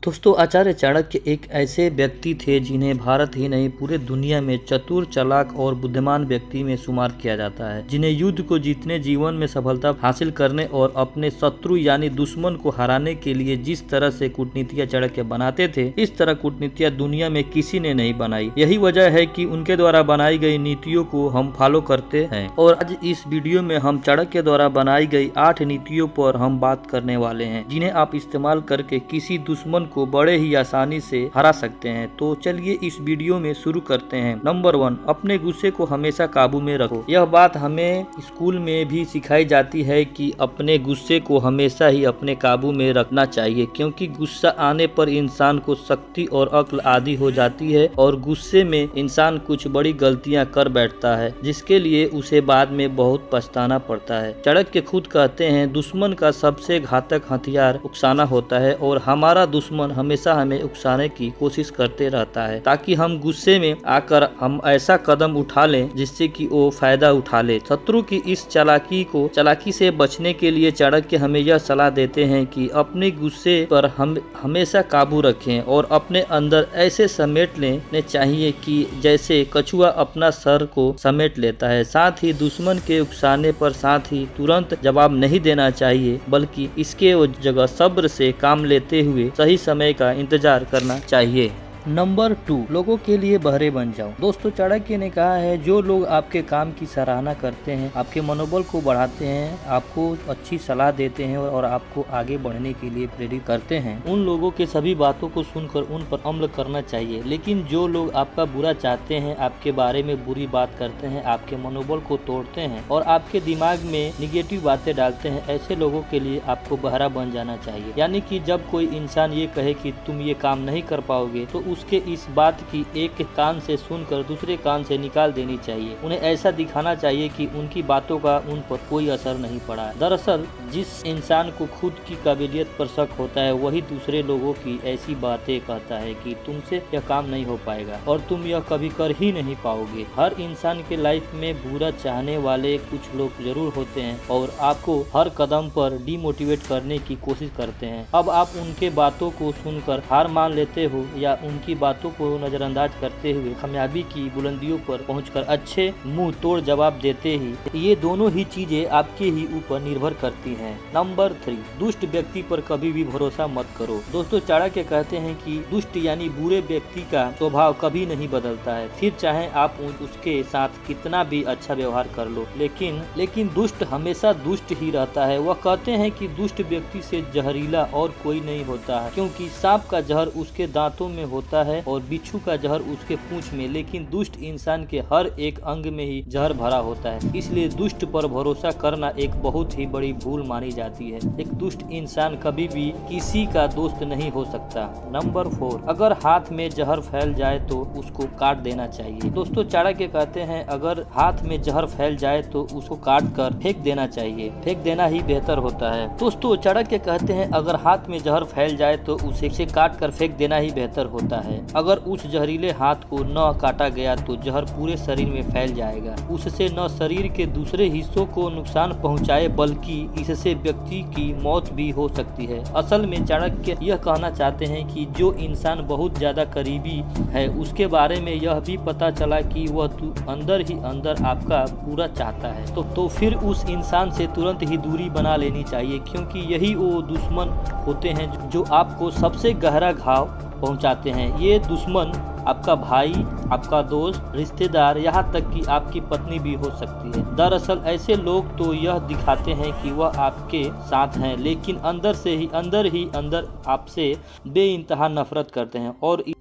दोस्तों, आचार्य चाणक्य एक ऐसे व्यक्ति थे जिन्हें भारत ही नहीं पूरे दुनिया में चतुर, चालाक और बुद्धिमान व्यक्ति में शुमार किया जाता है, जिन्हें युद्ध को जीतने, जीवन में सफलता हासिल करने और अपने शत्रु यानी दुश्मन को हराने के लिए जिस तरह से कूटनीतियां चाणक्य बनाते थे, इस तरह कूटनीतियां दुनिया में किसी ने नहीं बनाई। यही वजह है कि उनके द्वारा बनाई गई नीतियों को हम फॉलो करते हैं। और आज इस वीडियो में हम चाणक्य द्वारा बनाई गई 8 नीतियों पर हम बात करने वाले हैं, जिन्हें आप इस्तेमाल करके किसी दुश्मन को बड़े ही आसानी से हरा सकते हैं। तो चलिए इस वीडियो में शुरू करते हैं। नंबर 1, अपने गुस्से को हमेशा काबू में रखो। यह बात हमें स्कूल में भी सिखाई जाती है कि अपने गुस्से को हमेशा ही अपने काबू में रखना चाहिए, क्योंकि गुस्सा आने पर इंसान को शक्ति और अक्ल आदि हो जाती है और गुस्से में इंसान कुछ बड़ी गलतियां कर बैठता है, जिसके लिए उसे बाद में बहुत पछताना पड़ता है। चाणक्य खुद कहते हैं, दुश्मन का सबसे घातक हथियार उकसाना होता है और हमारा दुश्मन हमेशा हमें उकसाने की कोशिश करते रहता है, ताकि हम गुस्से में आकर हम ऐसा कदम उठा लें जिससे कि वो फायदा उठा ले। शत्रु की इस चालाकी से बचने के लिए चाणक्य हमें यह सलाह देते हैं कि अपने गुस्से पर हम हमेशा काबू रखें और अपने अंदर ऐसे समेट लेने चाहिए कि जैसे कछुआ अपना सर को समेट लेता है। साथ ही दुश्मन के उकसाने पर साथ ही तुरंत जवाब नहीं देना चाहिए, बल्कि इसके जगह सब्र से काम लेते हुए सही समय का इंतजार करना चाहिए। नंबर 2, लोगों के लिए बहरे बन जाओ। दोस्तों, चाणक्य ने कहा है, जो लोग आपके काम की सराहना करते हैं, आपके मनोबल को बढ़ाते हैं, आपको अच्छी सलाह देते हैं और आपको आगे बढ़ने के लिए प्रेरित करते हैं, उन लोगों के सभी बातों को सुनकर उन पर अमल करना चाहिए। लेकिन जो लोग आपका बुरा चाहते हैं, आपके बारे में बुरी बात करते हैं, आपके मनोबल को तोड़ते हैं और आपके दिमाग में निगेटिव बातें डालते हैं, ऐसे लोगों के लिए आपको बहरा बन जाना चाहिए। यानी कि जब कोई इंसान ये कहे कि तुम ये काम नहीं कर पाओगे, तो उसके इस बात की एक कान से सुनकर दूसरे कान से निकाल देनी चाहिए। उन्हें ऐसा दिखाना चाहिए कि उनकी बातों का उन पर कोई असर नहीं पड़ा है। दरअसल जिस इंसान को खुद की काबिलियत पर शक होता है, वही दूसरे लोगों की ऐसी बातें कहता है कि तुमसे यह काम नहीं हो पाएगा और तुम यह कभी कर ही नहीं पाओगे। हर इंसान के लाइफ में बुरा चाहने वाले कुछ लोग जरूर होते हैं और आपको हर कदम पर डिमोटिवेट करने की कोशिश करते हैं। अब आप उनके बातों को सुनकर हार मान लेते हो या उनकी बातों को नजरअंदाज करते हुए कामयाबी की बुलंदियों पर पहुंचकर अच्छे मुंह तोड़ जवाब देते ही, ये दोनों ही चीजें आपके ही ऊपर निर्भर करती हैं। नंबर 3, दुष्ट व्यक्ति पर कभी भी भरोसा मत करो। दोस्तों, चाणक्य कहते हैं कि दुष्ट यानी बुरे व्यक्ति का स्वभाव कभी नहीं बदलता है, फिर चाहे आप उसके साथ कितना भी अच्छा व्यवहार कर लो, लेकिन दुष्ट हमेशा दुष्ट ही रहता है। वह कहते हैं कि दुष्ट व्यक्ति से जहरीला और कोई नहीं होता है, क्योंकि सांप का जहर उसके दांतों में होता है और बिच्छू का जहर उसके पूंछ में, लेकिन दुष्ट इंसान के हर एक अंग में ही जहर भरा होता है। इसलिए दुष्ट पर भरोसा करना एक बहुत ही बड़ी भूल मानी जाती है। एक दुष्ट इंसान कभी भी किसी का दोस्त नहीं हो सकता। नंबर 4, अगर हाथ में जहर फैल जाए तो उसको काट देना चाहिए। दोस्तों, चाणक्य कहते हैं, अगर हाथ में जहर फैल जाए तो उसको काट कर फेंक देना चाहिए। फेंक देना ही बेहतर होता है। दोस्तों, चाणक्य कहते हैं, अगर हाथ में जहर फैल जाए तो उसे काट कर फेंक देना ही बेहतर होता है। अगर उस जहरीले हाथ को न काटा गया तो जहर पूरे शरीर में फैल जाएगा। उससे न शरीर के दूसरे हिस्सों को नुकसान पहुंचाए, बल्कि इससे व्यक्ति की मौत भी हो सकती है। असल में चाणक्य यह कहना चाहते हैं कि जो इंसान बहुत ज्यादा करीबी है, उसके बारे में यह भी पता चला कि वह अंदर ही अंदर आपका पूरा चाहता है, तो फिर उस इंसान से तुरंत ही दूरी बना लेनी चाहिए, क्योंकि यही वो दुश्मन होते हैं जो आपको सबसे गहरा घाव पहुंचाते हैं। ये दुश्मन आपका भाई, आपका दोस्त, रिश्तेदार, यहाँ तक कि आपकी पत्नी भी हो सकती है। दरअसल ऐसे लोग तो यह दिखाते हैं कि वह आपके साथ हैं, लेकिन अंदर ही अंदर आपसे बेइंतहा नफरत करते हैं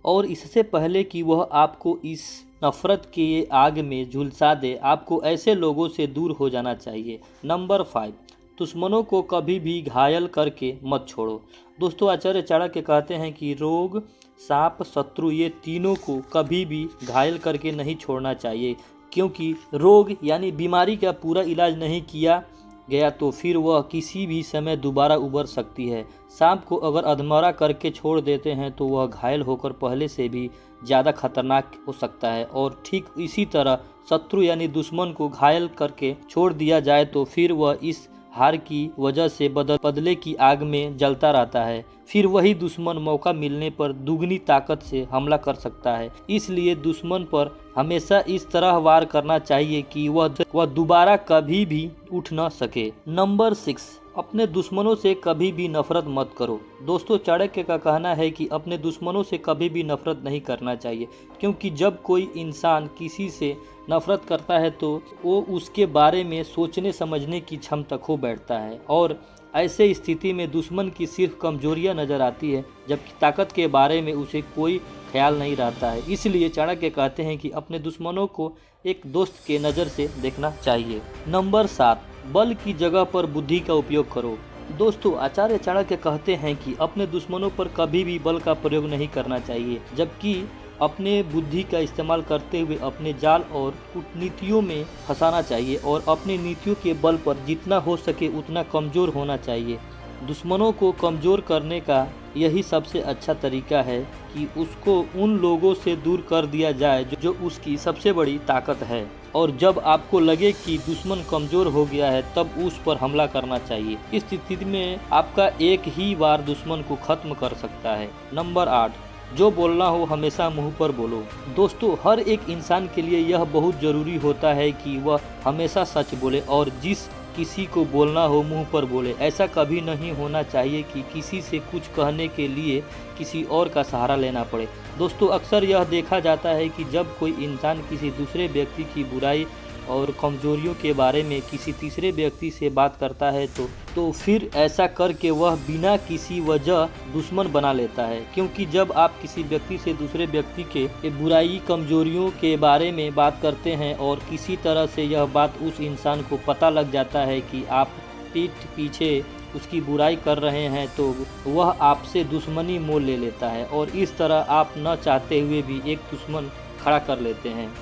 और इससे पहले कि वह आपको इस नफरत के आग में झुलसा दे, आपको ऐसे लोगों से दूर हो जाना चाहिए। नंबर 5, दुश्मनों को कभी भी घायल करके मत छोड़ो। दोस्तों, आचार्य चाणक्य कहते हैं कि रोग, सांप, शत्रु, ये तीनों को कभी भी घायल करके नहीं छोड़ना चाहिए, क्योंकि रोग यानी बीमारी का पूरा इलाज नहीं किया गया तो फिर वह किसी भी समय दोबारा उभर सकती है। सांप को अगर अधमरा करके छोड़ देते हैं तो वह घायल होकर पहले से भी ज़्यादा खतरनाक हो सकता है, और ठीक इसी तरह शत्रु यानी दुश्मन को घायल करके छोड़ दिया जाए तो फिर वह इस हार की वजह से बदले की आग में जलता रहता है, फिर वही दुश्मन मौका मिलने पर दुगनी ताकत से हमला कर सकता है। इसलिए दुश्मन पर हमेशा इस तरह वार करना चाहिए कि वह दोबारा कभी भी उठ न सके। नंबर 6, अपने दुश्मनों से कभी भी नफरत मत करो। दोस्तों, चाणक्य का कहना है कि अपने दुश्मनों से कभी भी नफरत नहीं करना चाहिए, क्योंकि जब कोई इंसान किसी से नफरत करता है तो वो उसके बारे में सोचने समझने की क्षमता खो बैठता है और ऐसे स्थिति में दुश्मन की सिर्फ कमजोरियां नजर आती है, जबकि ताकत के बारे में उसे कोई ख्याल नहीं रहता है। इसलिए चाणक्य कहते हैं कि अपने दुश्मनों को एक दोस्त के नज़र से देखना चाहिए। नंबर 7, बल की जगह पर बुद्धि का उपयोग करो। दोस्तों, आचार्य चाणक्य कहते हैं कि अपने दुश्मनों पर कभी भी बल का प्रयोग नहीं करना चाहिए, जबकि अपने बुद्धि का इस्तेमाल करते हुए अपने जाल और कूटनीतियों में फंसाना चाहिए और अपनी नीतियों के बल पर जितना हो सके उतना कमज़ोर होना चाहिए। दुश्मनों को कमज़ोर करने का यही सबसे अच्छा तरीका है कि उसको उन लोगों से दूर कर दिया जाए जो उसकी सबसे बड़ी ताकत है, और जब आपको लगे कि दुश्मन कमज़ोर हो गया है तब उस पर हमला करना चाहिए। इस स्थिति में आपका एक ही वार दुश्मन को खत्म कर सकता है। नंबर 8, जो बोलना हो हमेशा मुंह पर बोलो। दोस्तों, हर एक इंसान के लिए यह बहुत ज़रूरी होता है कि वह हमेशा सच बोले और जिस किसी को बोलना हो मुंह पर बोले। ऐसा कभी नहीं होना चाहिए कि किसी से कुछ कहने के लिए किसी और का सहारा लेना पड़े। दोस्तों, अक्सर यह देखा जाता है कि जब कोई इंसान किसी दूसरे व्यक्ति की बुराई और कमजोरियों के बारे में किसी तीसरे व्यक्ति से बात करता है तो फिर ऐसा करके वह बिना किसी वजह दुश्मन बना लेता है, क्योंकि जब आप किसी व्यक्ति से दूसरे व्यक्ति के बुराई कमजोरियों के बारे में बात करते हैं और किसी तरह से यह बात उस इंसान को पता लग जाता है कि आप पीठ पीछे उसकी बुराई कर रहे हैं, तो वह आपसे दुश्मनी मोल ले लेता है और इस तरह आप न चाहते हुए भी एक दुश्मन खड़ा कर लेते हैं।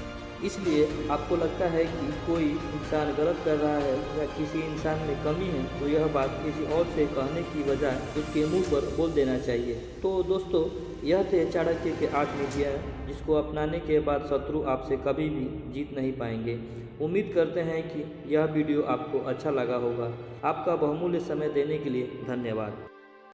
इसलिए आपको लगता है कि कोई इंसान गलत कर रहा है या किसी इंसान में कमी है तो यह बात किसी और से कहने की बजाय उसके मुंह पर बोल देना चाहिए। तो दोस्तों, यह थे चाणक्य के 8 नीतियाँ जिसको अपनाने के बाद शत्रु आपसे कभी भी जीत नहीं पाएंगे। उम्मीद करते हैं कि यह वीडियो आपको अच्छा लगा होगा। आपका बहुमूल्य समय देने के लिए धन्यवाद।